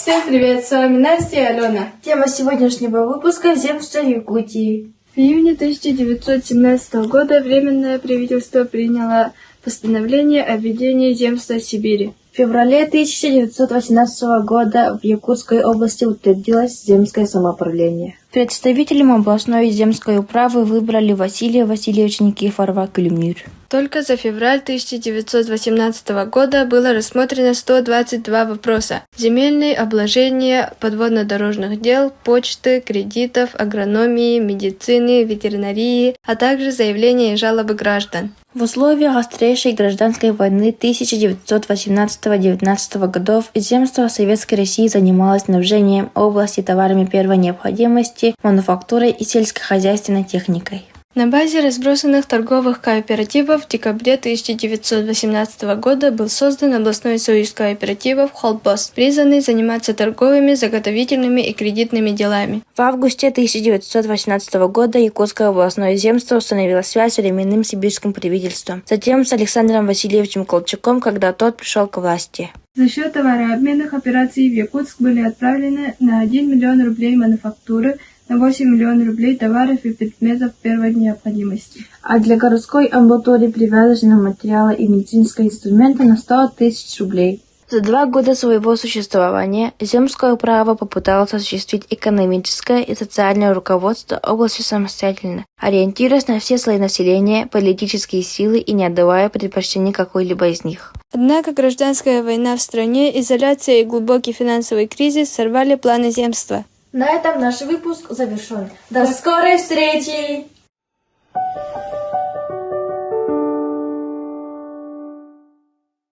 Всем привет, с вами Настя и Алена. Тема сегодняшнего выпуска – земство Якутии. В июне 1917 года Временное правительство приняло постановление о введении земства Сибири. В феврале 1918 года в Якутской области утвердилось земское самоуправление. Представителем областной земской управы выбрали Василия Васильевича Никифорова Калимир. Только за февраль 1918 года было рассмотрено 122 вопроса: земельные, обложения, подводно-дорожных дел, почты, кредитов, агрономии, медицины, ветеринарии, а также заявления и жалобы граждан. В условиях острейшей гражданской войны 1918-19 годов земство Советской России занималось снабжением области товарами первой необходимости, мануфактурой и сельскохозяйственной техникой. На базе разбросанных торговых кооперативов в декабре 1918 года был создан областной союз кооперативов «Холбос», призванный заниматься торговыми, заготовительными и кредитными делами. В августе 1918 года Якутское областное земство установило связь с Временным сибирским правительством, затем с Александром Васильевичем Колчаком, когда тот пришел к власти. За счет товарообменных операций в Якутск были отправлены на 1 миллион рублей мануфактуры, на 8 миллионов рублей товаров и предметов первой необходимости. А для городской амбулатории привязаны материалы и медицинские инструменты на 100 тысяч рублей. За 2 года своего существования земское управа попыталось осуществить экономическое и социальное руководство областью самостоятельно, ориентируясь на все слои населения, политические силы и не отдавая предпочтения какой-либо из них. Однако гражданская война в стране, изоляция и глубокий финансовый кризис сорвали планы земства. На этом наш выпуск завершен. До скорой встречи!